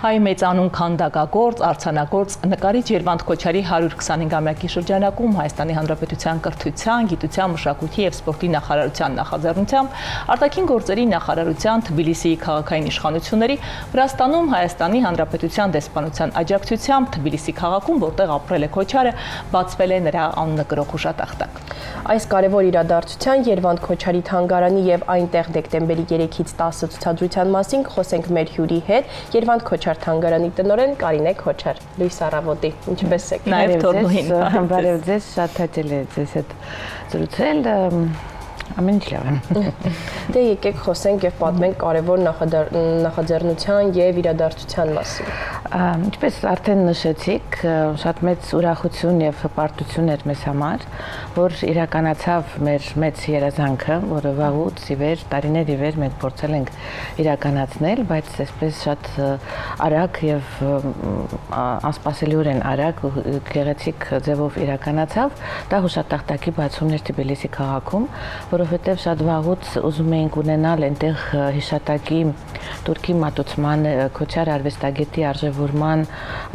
Հայ մեծանուն քանդակագործ, արձանագործ, նկարիչ Երվանդ Քոչարի 125-ամյակի շրջանակում Հայաստանի Հանրապետության կրթության, գիտության, մշակույթի և սպորտի նախարարության նախաձեռնությամբ, արտաքին գործերի նախարարության, Թբիլիսիի քաղաքային իշխանությունների, Վրաստանում Հայաստանի Հանրապետության դեսպանության աջակցությամբ Թբիլիսի քաղաքում, որտեղ ապրել է Քոչարը, բացվել է նրա անունը կրող հուշատախտակ։ Այս կարևոր իրադարձության Երվանդ Քոչարի թանգարանի և այնտեղ դեկտեմբերի 3-ից 10 ցուցադրության մասին խոսենք մեր հյուրի հետ, Երվանդ Քոչար թանգարանի տնօրեն Կարինե Քոչար, լույս առավոտի, ինչպես եք։ Նաև Թորմուհին։ Բարև ձեզ, շատ հաճելի է ձեզ հետ զրուցել, ամեն ինչ լավ է։ Դե եկեք խոսենք և պատմենք կարևոր նախաձեռնության և իրադարձության մասին։ Ինչպես արդեն նշեցիք, շատ մեծ ուրախություն և հպարտություն էր մեզ համար, որ իրականացավ մեր մեծ երազանքը, որը վաղուց ի վեր, տարիներ ի վեր մենք փորձել ենք իրականացնել, բայց այսպես շատ արագ և անսպասելիորեն արագ ու գեղեցիկ ձևով իրականացավ, դա հուշատախտակի բացումն էր Թբիլիսի քաղաքում, որովհետև շատ վաղուց ուզում էինք ունենալ այնտեղ հիշատակի Թուրքի մատուցման Քոչար արվեստագետի արժևորման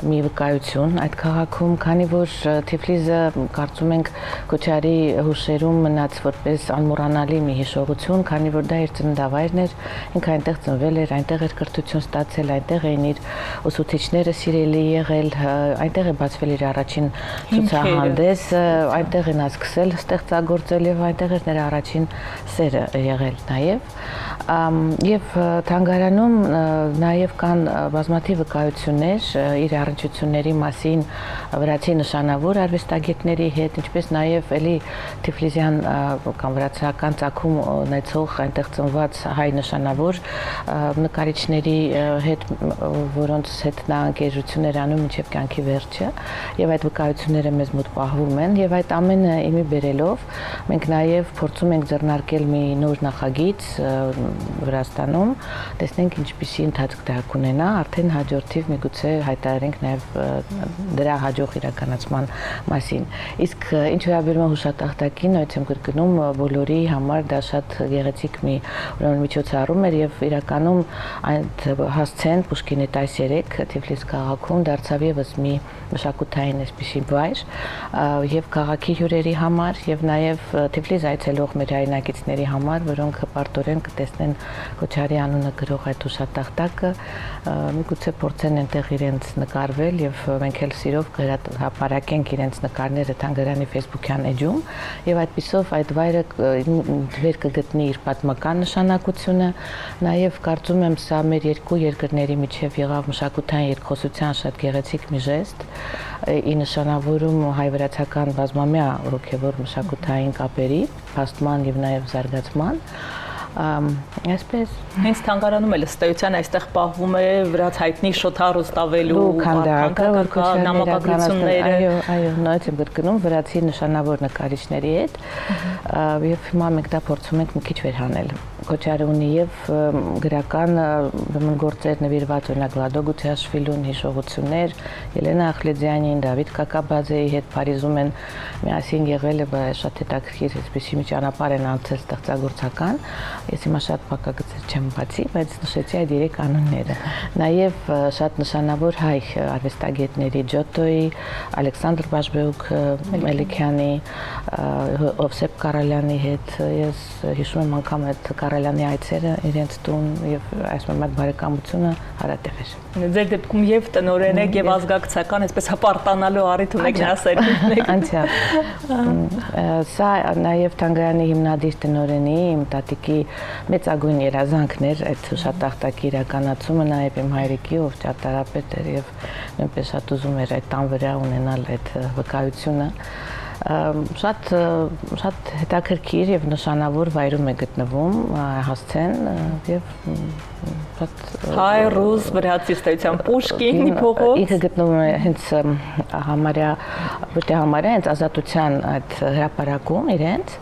մի վկայություն այդ քաղաքում, քանի որ Թիֆլիսը կարծում ենք Քոչարի հուշերում մնաց որպես անմոռանալի մի հիշողություն, քանի որ դա իր ծննդավայրն էր, ինքը այնտեղ ծնվել էր, այնտեղ էր կրթություն ստացել, այնտեղ էին իր ուսուցիչները սիրելի եղել, այնտեղ է բացվել իր առաջին ցուցահանդեսը, այնտեղ է նա սկսել ստեղծագործել եւ այնտեղ էր նրա առաջին սերը եղել նաև թանգարանում նաև կան բազմաթիվ վկայություններ իր առնչությունների մասին վրացի նշանավոր արվեստագետների հետ, ինչպես նաև էլի Թիֆլիսյան կամ վրացական ծագում ունեցող այնտեղ ծնված հայ նշանավոր նկարիչների հետ, որոնց հետ նա ընկերություն էր անում մինչև կյանքի վերջը, եւ այդ վկայությունները մեզ մոտ պահվում են, եւ այդ ամենը իմի բերելով մենք նաև փորձում ենք ձեռնարկել մի նոր նախագիծ Վրաստանում, տեսնենք ինչպիսի ընթացք դա կունենա, արդեն հաջորդիվ միգուցե հայտարարենք նաև դրա հաջող իրականացման մասին։ Իսկ ինչ վերաբերում է հուշատախտակին, նույնպես եմ կրկնում, բոլորի համար դա շատ գեղեցիկ մի միջոցառում էր եւ իրականում այդ հասցեն Պուշկինի տայս 3 Թիֆլիս քաղաքում դարձավ եւս մի մշակութային այսպիսի վայր եւ քաղաքի հյուրերի համար եւ նաեւ Թիֆլիս այցելող մեր հայրենակիցների համար, որոնք հպարտորեն կտեսնեն Քոչարի անունը գրող այդ հուշատախտակը, միգուցե փորձեն այնտեղ իրենց նկարվել եւ մենք էլ սիրով կհապարակենք իրենց նկարները թանգարանի Facebook-յան էջում եւ այդպիսով այդ վայրը վեր կգտնի իր պատմական նշանակությունը, նաեւ կարծում եմ սա մեր երկու երկրների միջև եղավ մշակութային երկխոսության շատ գեղեցիկ մի ժեստ, ի նշանավորում հայ-վրացական բազմամյա հոգևոր մշակութային կապերի փաստման եւ նաեւ զարգացման, այսպես հենց թանգարանում էլ ըստ էության այստեղ պահվում է վրաց հայտնի Շոթա Ռոստավելու քանդակը, նամակագրությունները, այո, նույնպես եմ կրկնում վրացի նշանավոր նկարիչների հետ եւ հիմա մենք դա փորձում ենք մի քիչ վերհանել։ Քոչարը ունի եւ գրական գործեր նվիրված օրինակ Լադո Գութիաշվիլուն, հիշողություններ, Ելենա Ախլեդյանին, Դավիթ Կակաբաձեի հետ Փարիզում են միասին եղել եւ շատ հետաքրքիր այսպեսի մի ճանապարհ են անցել ստեղծագործական։ Ես հիմա շատ փակագծեր չեմ բացի, բայց նշեցի այդ 3 անունները։ Նաև շատ նշանավոր հայ արվեստագետների Ջոտոյի, Ալեքսանդր Բաշբեուկ Մելիքյանի, Օվսեփ Կարալյանի հետ ես հիշում եմ անգամ այդ Կարալյանի այցերը իրենց տուն եւ այսպես այդ բարեկամությունը հարատև էր։ Ձեր դեպքում եւ տնօրեն եք եւ ազգակցական, այսպես հպարտանալու առիթ ունեք նրա սերունդն։ Անցյալ։ Սա նաև թանգարանի հիմնադիր տնօրենի իմ տատիկի մեծագույն երազանքն էր այդ հուշատախտակի իրականացումը, նաև իմ հայրիկի, ով ճարտարապետ էր եւ նույնպես շատ ուզում էր այդ տան վրա ունենալ այդ վկայությունը, շատ հետաքրքիր եւ նշանավոր վայրում է գտնվում հասցեն եւ շատ հայ ռուս վրացի ստեղծության Պուշկինի փողոց, ինքը գտնվում է հենց համարյա ոչ թե համարյա հենց Ազատության այդ հրապարակում իրենց,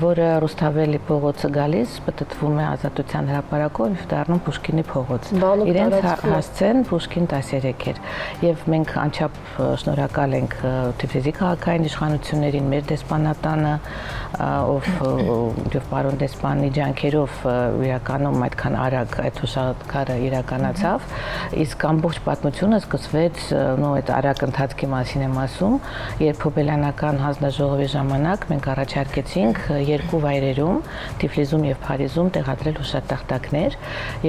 որը Ռուսթավելի փողոցը գալիս, պատտվում է Ազատության հրապարակով եւ դառնում Պուշկինի փողոց։ Իրենց հասցեն Պուշկին 13 էր եւ մենք անչափ շնորհակալ ենք Թիֆլիսի քաղաքային իշխանություններին, մեր դեսպանատանը, ով եւ պարոն դեսպանի ջանքերով իրականում այդքան արագ այդ հուշակարը իրականացավ, իսկ ամբողջ պատմությունը սկսվեց այդ արագ ընթացքի մասին եմ ասում, երբ Հոբելյանական հանձնաժողովի ժամանակ մենք առաջարկեցինք երկու վայրերում, Թիֆլիսում եւ Փարիզում տեղադրել հուշատախտակներ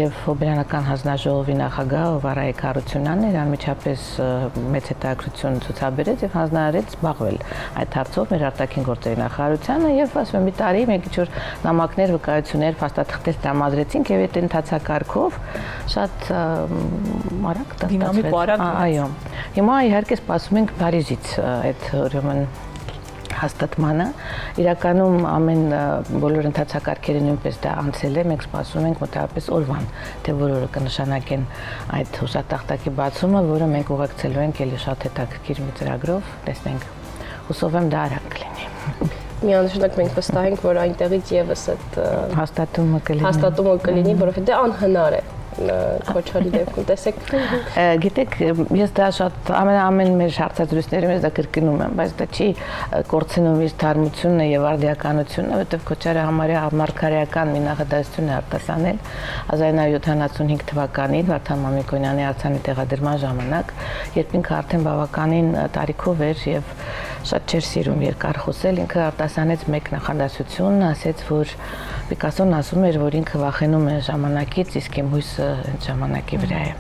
եւ Հոբելյանական հանձնաժողովի նախագահ Վարայք Հարությունյանն էր անմիջապես մեծ հետաքրքրություն ցուցաբերեց եւ հանձնարարեց զբաղվել այդ հարցով մեր արտաքին գործերի նախարարությանը եւ ասում եմ մի տարի մենք ինչ-որ նամակներ, վկայություններ, փաստաթղթեր տրամադրեցինք եւ այդ ընթացակարգով շատ արագ դինամիկ ու արագ այո հիմա իհարկե սպասում ենք Փարիզից այդ ուրեմն հաստատմանը իրականում ամեն բոլոր ընթացակարգերը նույնպես դա անցել է մենք սպասում ենք մոտավորապես օրվան թե որը կնշանակեն այդ հուշատախտակի բացումը որը մենք ուղեկցելու ենք ելի շատ հետաքրքիր մի ծրագրով տեսնենք հուսով եմ դա արագ կլինի միանշանակ մենք վստահ ենք որ այնտեղից եւս այդ հաստատումը կլինի որովհետեւ անհնար է Քոչարի դեպքում տեսեք գիտեք ես դա շատ ամեն մեր հարցազրույցներում ես դա կրկնում եմ բայց դա չի կորցնում իր թարմությունը եւ արդիականությունը որովհետեւ Քոչարը համարյա մարգարեական մի նախադասություն է արտասանել 1975 թվականին Վարդան Մամիկոնյանի արձանի տեղադրման ժամանակ երբ ինքը արդեն բավականին տարիքով էր եւ շատ չէր սիրում երկար խոսել ինքը արտասանեց մեկ նախադասություն ասեց որ Պիկասոն ասում էր որ ինքը վախենում է ժամանակից իսկ իմ հույսը ժամանակի վրա է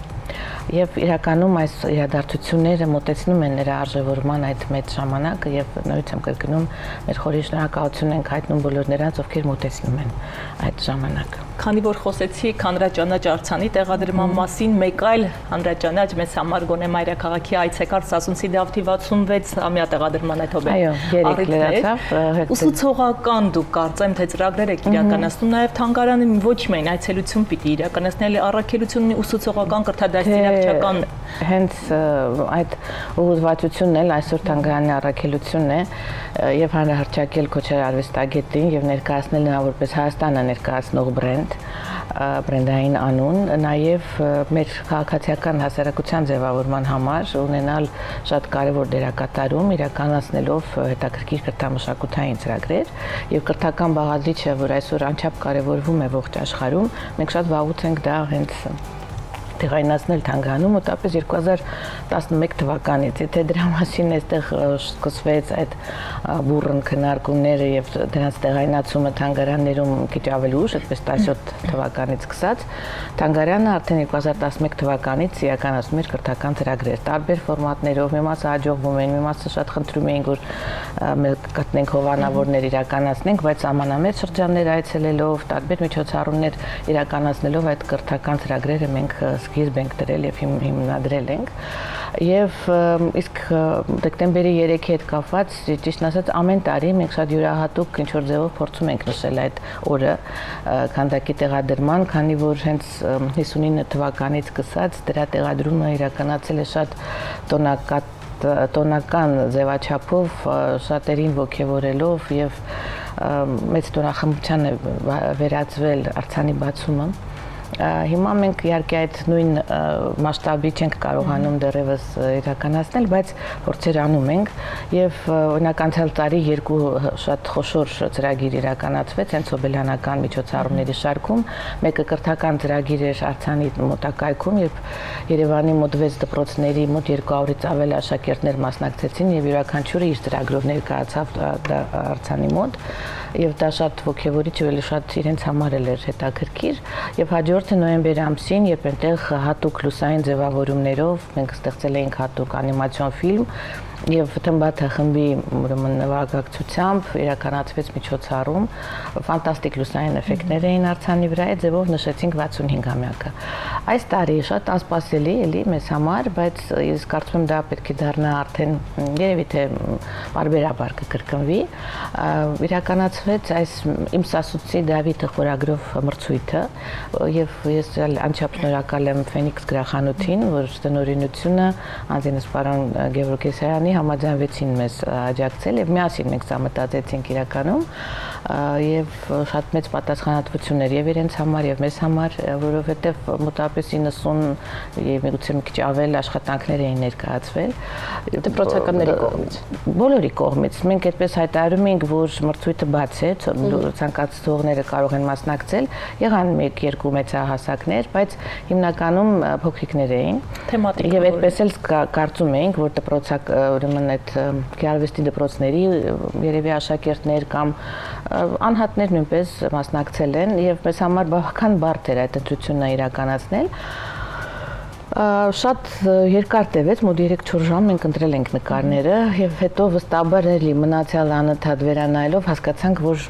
Եվ իրականում այս իրադարձությունները մոտեցնում են նրա արժևորման այդ մեծ ժամանակը եւ նույնիսկ եմ կրկնում մեր խորի շնորհակալություն ենք հայտնում բոլոր նրանց ովքեր մոտեցնում են այդ ժամանակը Քանի որ խոսեցիք հանրաճանաչ արձանի տեղադրման մասին, մեկ այլ հանրաճանաչ մեզ համար գոնե մայրաքաղաքի այցեկար Սասունցի Դավթի 66-ամյա տեղադրման այդ հոբե։ Այո, երեք լրացավ։ Ուսուցողական դուք կարծեմ թե ծրագրեր եք իրականացնում, նաև թանգարանը ոչ միայն այցելություն պիտի իրականացնել, առաքելություն ունի ուսուցողական կրթադաստիարակչական հենց այդ ուղղվածությունն էլ այսօր թանգարանի առաքելությունն է եւ հանրահռչակել Քոչար արվեստագետին եւ ներկայացնել նա որպես Հայաստանը ներկայացնող բրենդային անուն, նաև մեր քաղաքացիական հասարակության ձևավորման համար ունենալ շատ կարևոր դերակատարում իրականացնելով հետաքրքիր կրթամշակութային ծրագրեր եւ կրթական բաղադրիչը, որ այսօր անչափ կարևորվում է ողջ աշխարհում, մենք շատ վաղուց ենք դա հենց տեղայնացնել թանգարանում մոտավորապես 2011 թվականից, եթե դրա մասին այստեղ սկսվեց այդ բուրըն քննարկումները եւ դրանց տեղայնացումը թանգարաններում քիչ ավելի ուշ, այդպես 17 թվականից սկսած, թանգարանը արդեն 2011 թվականից իրականացնում էր կրթական ծրագրեր տարբեր ֆորմատներով, մի մասը հաջողվում են, մի մասը շատ խնդրում էին, որ մենք գտնենք հովանավորներ իրականացնենք, բայց ամանամետ շրջաններ այցելելով, տարբեր միջոցառումներ իրականացնելով այդ կրթական ծրագրերը մենք սկիզբ ենք դրել եւ հիմնադրել ենք եւ իսկ դեկտեմբերի 3-ի հետ կապված ճիշտ ասած ամեն տարի մենք շատ յուրահատուկ ինչ որ ձևով փորձում ենք նշել այդ օրը քանդակի տեղադրման, քանի որ հենց 59 թվականից սկսած դրա տեղադրումը իրականացել է շատ տոնական ձևաչափով շատերին ողջևորելով եւ մեծ տոնախմբության է վերածվել արձանի բացումը Հիմա մենք իհարկե այդ նույն մասշտաբի չենք կարողանում դեռևս իրականացնել, բայց փորձեր անում ենք եւ օրինակ անցյալ տարի երկու շատ խոշոր ծրագիր իրականացվեց հենց Հոբելյանական միջոցառումների շարքում, մեկը կրթական ծրագիր էր արձանի մոտակայքում, երբ Երևանի մոտ 6 դպրոցների մոտ 200-ից ավել աշակերտներ մասնակցեցին եւ յուրաքանչյուրը իր ծրագրով ներկայացավ արձանի մոտ եւ դա շատ ողջևորիչ ու շատ իրենց համար էր հետաքրքիր եւ հաջորդը նոյեմբեր ամսին երբ այնտեղ հատուկ լուսային ձևավորումներով մենք ստեղծել էինք հատուկ անիմացիոն ֆիլմ եւ Թմբաթա խմբի ուրեմն նվագակցությամբ իրականացվեց միջոցառում ֆանտաստիկ լուսային էֆեկտներ էին արձանի վրա այդ ձևով նշեցինք 65-ամյակը այս տարի շատ անսպասելի էլի մեզ համար բայց ես կարծում եմ դա պետք է դառնա արդեն երևի թե բարբերաբար կկրկնվի իրականացվեց այս իմ Սասունցի Դավիթը խորագրով մրցույթը եւ ես անչափ շնորհակալ եմ Ֆենիքս գրախանութին որ տնօրինությունը անձինս պարոն Գևորգ Եսայանի Երևանի համաձայնվեցին մեզ աջակցել եւ միասին մենք սա մտածեցինք իրականում եւ շատ մեծ պատասխանատվություններ եւ իրենց համար եւ մեզ համար, որովհետեւ մոտավորապես 90 եւ միգուցե մի քիչ ավել աշխատանքներ էին ներկայացվել դպրոցականների կողմից։ Բոլորի կողմից։ Մենք այդպես հայտարարում ենք, որ մրցույթը բաց է, ցանկացողները կարող են մասնակցել, եղան 1-2 մեծահասակներ, բայց հիմնականում փոքրիկներ էին։ Թեմատիկ։ Եվ այդպես էլ կարծում էինք, որ դպրոցակ ուրեմն այդ գեղարվեստի դպրոցների երևի աշակերտներ կամ անհատներ նույնպես մասնակցել են եւ մեզ համար բավական բարդ էր այդ ընտրությունը իրականացնել։ Շատ երկար տևեց, մոտ 3-4 ժամ մենք ընտրել ենք նկարները եւ հետո վստահաբար էլի մնացյալ անընդհատ վերանայելով հասկացանք, որ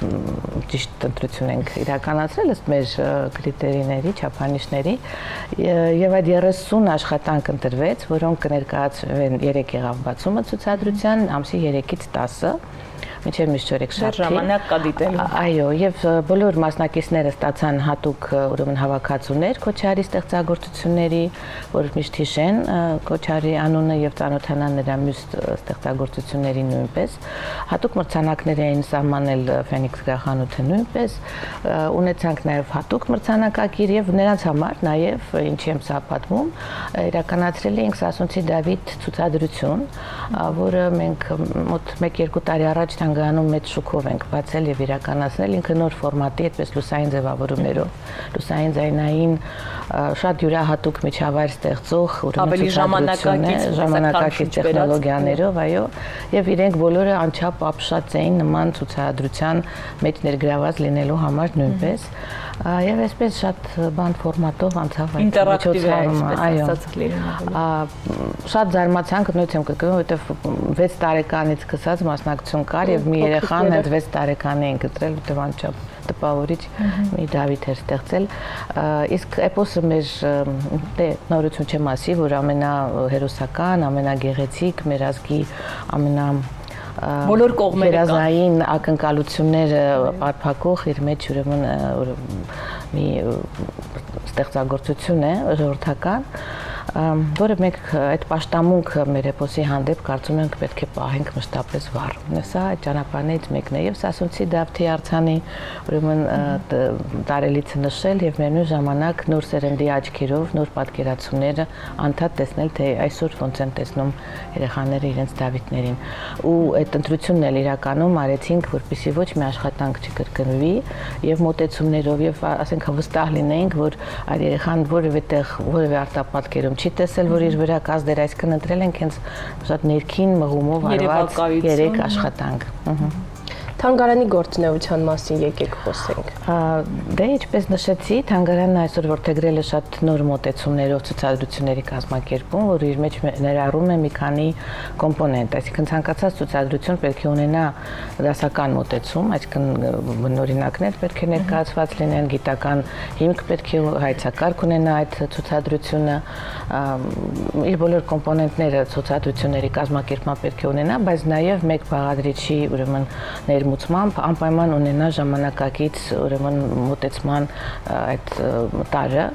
ճիշտ ընտրություն ենք իրականացրել ըստ մեր կրիտերիների, չափանիշների եւ այդ 30 աշխատանք ընտրվեց, որոնք կներկայացվեն 3 եղավ բացումը ցուցադրության ամսի 3-ից 10-ը մինչև միշտ ժամանակ կա դիտելու։ Այո, եւ բոլոր մասնակիցները ստացան հատուկ ուրեմն հավաքածուներ Քոչարի ստեղծագործությունների, որ միշտ հիշեն Քոչարի անունը եւ ծանոթանան նրա մյուս ստեղծագործությունների նույնպես։ Հատուկ մրցանակներ էին սահմանել Ֆենիքս գրախանութը նույնպես, ունեցանք նաեւ հատուկ մրցանակակիր եւ նրանց համար նաեւ ինչի եմ սա պատմում, իրականացրել էինք Սասունցի Դավիթ ցուցադրություն, որը մենք մոտ 1-2 տարի առաջ Թանգարանում մեծ շուկով ենք բացել եւ իրականացնել ինքը նոր ֆորմատի, այդպես լուսային ձևավորումներով, լուսային ձայնային շատ յուրահատուկ միջավայր ստեղծող ավելի ժամանակակից տեխնոլոգիաներով, այո, եւ իրենք բոլորը անչափ ապշած էին նման ցուցադրության մեջ ներգրաված լինելու համար նույնպես, եւ այսպես շատ բան ֆորմատով անցավ այդ ինտերակտիվ այո, շատ զարմացանք, նույնիսկ եմ կգնում, որովհետեւ 6 տարեկանից սկսած մասնակցություն կար եւ մի երեխան այդ 6 տարեկան էին գտրել, որովհետեւ անչափ տպավորիչ մի Դավիթ էր ստեղծել, իսկ էպոսը մեր նորություն չէ մասի, որ ամենահերոսական, ամենագեղեցիկ, մեր ազգի բոլոր կողմերը երազային ակնկալությունները արփակող իր մեջ ուրեմն մի ստեղծագործություն է ժողովրդական, որը մենք այդ պաշտամունքը մեր էպոսի հանդեպ կարծում ենք պետք է պահենք մշտապես վառ։ Սա այդ ճանապարհներից մեկն է եւ Սասունցի Դավթի արձանի ուրեմն տարելիցը նշել եւ միևնույն ժամանակ նոր սերնդի աչքերով նոր պատկերացումները անդադ տեսնել, թե այսօր ոնց են տեսնում երեխաները իրենց Դավիթներին։ Ու այդ ընտրությունն էլ իրականում արեցինք, որպեսզի ոչ մի աշխատանք չկրկնվի եւ մոտեցումներով եւ ասենք վստահ լինեինք, որ այդ երեխան որևէ տեղ որևէ արտապատկերում չի տեսել, որ իր վրա կազդեր, այսինքն ընտրել ենք հենց շատ ներքին մղումով արված 3 աշխատանք։ Թանգարանի գործունեության մասին եկեք խոսենք։ Դե ինչպես նշեցի, թանգարանը այսօր որդեգրել է շատ նոր մոտեցումներով ցուցադրությունների կազմակերպում, որ իր մեջ ներառում է մի քանի կոմպոնենտ, այսինքն ցանկացած ցուցադրություն պետք է ունենա դասական մոտեցում, այսինքն բնօրինակներ պետք է ներկայացված լինեն, գիտական հիմք պետք է հայցակարգ ունենա այդ ցուցադրությունը, իր բոլոր կոմպոնենտները ցուցադրությունների կազմակերպման պետք է ունենա, բայց նաև մեկ բաղադրիչի ուրեմն ներմուծմամբ անպայման ունենա ժամանակակից ուրեմն մոտեցման այդ տարը,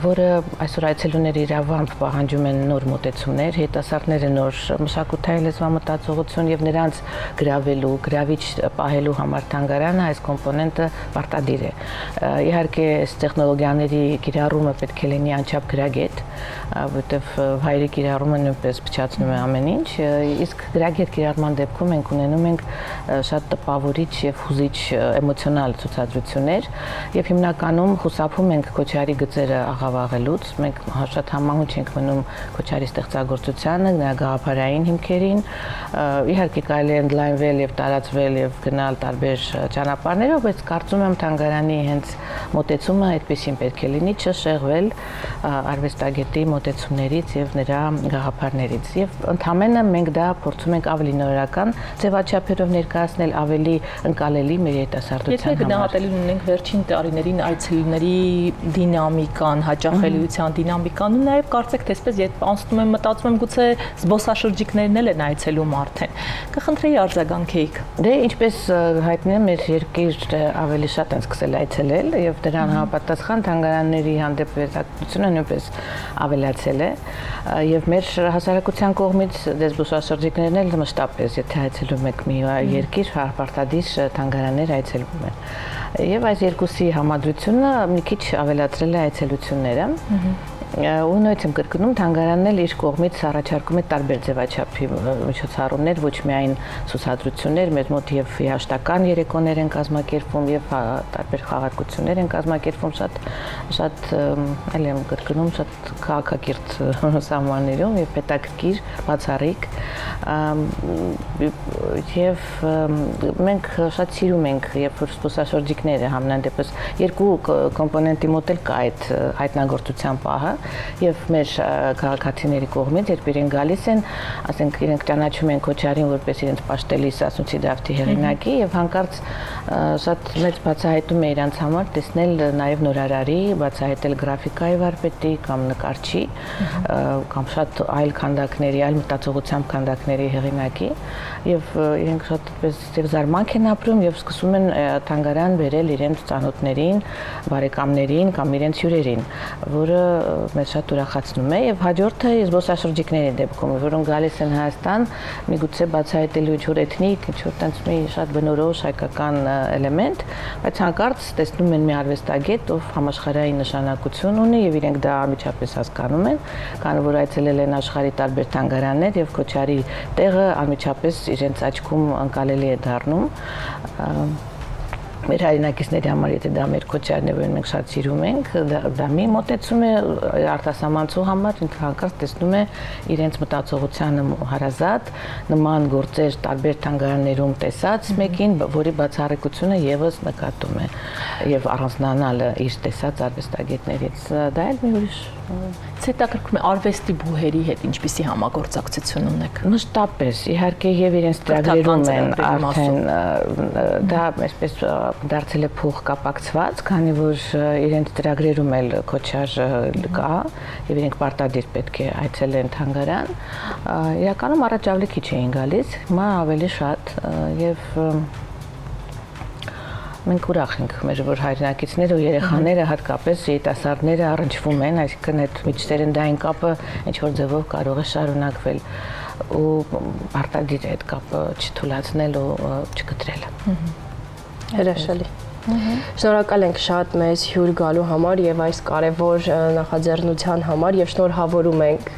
որը այսօր այցելուների իրավամբ պահանջում են նոր մոտեցումներ, հետազոտողները նոր մշակութային լեզվամտածողություն եւ նրանց գրավելու, գրավիչ պահելու համար թանգարանը այս կոմպոնենտը պարտադիր է։ Իհարկե, այս տեխնոլոգիաների կիրառումը պետք է լինի անչափ գրագետ, որտեղ հայերի կիրառումը նույնպես փչացնում է ամեն ինչ, իսկ գրագետ կիրառման դեպքում մենք ունենում ենք շատ տպավորիչ եւ հուզիչ էմոցիոնալ ցուցադրություններ եւ հիմնականում խուսափում ենք Քոչարի գծերը աղավաղելուց, մենք շատ համահունչ ենք մնում Քոչարի ստեղծագործությանը, նրա գաղափարային հիմքերին, իհարկե կարելի է ընդլայնվել եւ տարածվել եւ գնալ տարբեր ճանապարհներով, բայց կարծում եմ թանգարանի հենց մոտեցումը այդպեսին պետք է լինի, չշեղվել արվեստագետի մոտեցումներից եւ նրա գաղափարներից եւ ընդհանրապես մենք դա փորձում ենք ավելի նորարարական ձևաչափերով ներկայացնել, ավելի ընկալելի մեր երիտասարդության Եթե համար։ գնահատելի ունենք վերջին տարիներին այցելուների դինամիկան, հաճախելիության դինամիկան ու նաև կարծեք թե այսպես երբ անցնում եմ մտածում եմ գուցե զբոսաշրջիկներն էլ են այցելում արդեն։ Կխնդրեի արձագանքեիք։ Դե ինչպես հայտնի է, մեր երկիրը ավելի շատ են սկսել այցելել եւ դրան համապատասխան թանգարանների հանդեպ վերաբերությունը նույնպես ավելացել է եւ մեր հասարակության կողմից զբոսաշրջիկներն էլ մշտապես եթե այցելում եք մի երկիր, պարտադիր թանգարաններ այցելում են։ Եվ այս երկուսի համադրությունը մի քիչ ավելացրել է այցելությունները։ Ու նույնիսկ եմ կրկնում, թանգարանն էլ իր կողմից առաջարկում է տարբեր ձևաչափի միջոցառումներ, ոչ միայն ցուցադրություններ, մեր մոտ եւ հաշտական երեկոներ են կազմակերպվում եւ տարբեր խաղարկություններ են կազմակերպվում շատ այլ եմ կրկնում, շատ քաղաքակիրթ սահմաններում եւ պետակրկիր, բացառիկ եւ մենք շատ սիրում ենք երբ որ զբոսաշրջիկները համնան դեպս երկու կոմպոնենտի մոտ էլ կա այդ հայտնագործության պահը եւ մեր քաղաքացիների կողմից երբ իրենք գալիս են, ասենք իրենք ճանաչում են Քոչարին որպես իրենց պաշտելի Սասունցի Դավթի հեղինակի եւ հանկարծ շատ մեծ բացահայտում է իրանց համար տեսնել նաեւ նորարարի, բացահայտել գրաֆիկայի վարպետի կամ նկարչի կամ շատ այլ քանդակների, այլ մտածողությամբ քանդակների հեղինակի եւ իրենք շատ այդպես զարմանք են ապրում եւ սկսում են թանգարան բերել իրենց ծանոթներին, բարեկամներին կամ իրենց հյուրերին, որը մեզ շատ ուրախացնում է եւ հաջորդը զբոսաշրջիկների դեպքում, որոնք գալիս են Հայաստան, միգուցե բացահայտելու ինչ-որ էթնիկ, ինչ-որ տենց մի շատ բնորոշ հայկական էլեմենտ, բայց հանկարծ տեսնում են մի արվեստագետ, ով համաշխարհային նշանակություն ունի եւ իրենք դա անմիջապես հասկանում են, քանի որ այցելել են աշխարհի տարբեր թանգարաններ եւ Քոչարի տեղը անմիջապես իրենց աչքում ընկալելի է դառնում։ Մեր հայրենակիցների համար եթե դա մեր Քոչարն է, որ մենք շատ սիրում ենք, դա մի մոտեցում է արտասահմանցու համար, ինքը հանկարծ տեսնում է իրենց մտածողությանը հարազատ նման գործեր տարբեր թանգարաններում տեսած մեկին, որի բացառիկությունը եւս նկատում է եւ առանձնանալը իր տեսած արվեստագետներից, դա էլ մի ուրիշ Ցետակրկում է արվեստի բուհերի հետ ինչպիսի համագործակցություն ունեք։ Մշտապես, իհարկե եւ իրենց ծրագրերում են արդեն դա այսպես դարձել է փող կապակցված, քանի որ իրենց ծրագրերում էլ Քոչար կա եւ իրենք պարտադիր պետք է այցելեն թանգարան։ Իրականում առաջ ավելի քիչ էին գալիս, հիմա ավելի շատ եւ մենք ուրախ ենք մեր որ հայրենակիցները ու երեխաները հատկապես երիտասարդները առնչվում են, այսինքն այդ միջսերնդային կապը ինչ որ ձևով կարող է շարունակվել ու արտադիր այդ կապը չթույլատրել ու չկտրել։ Հրաշալի։ Շնորհակալ ենք շատ մեզ հյուր գալու համար եւ այս կարեւոր նախաձեռնության համար եւ շնորհավորում ենք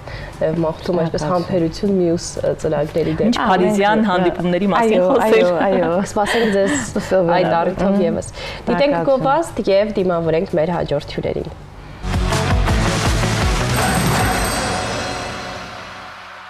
մաղթում այսպես համբերություն մյուս ծրագրերի դեպքում։ Փարիզյան հանդիպումների մասին խոսել։ Այո, Սպասենք ձեզ այդ առիթով եւս։ Դիտենք կոպաստ եւ դիմավորենք մեր հաջորդ հյուրերին։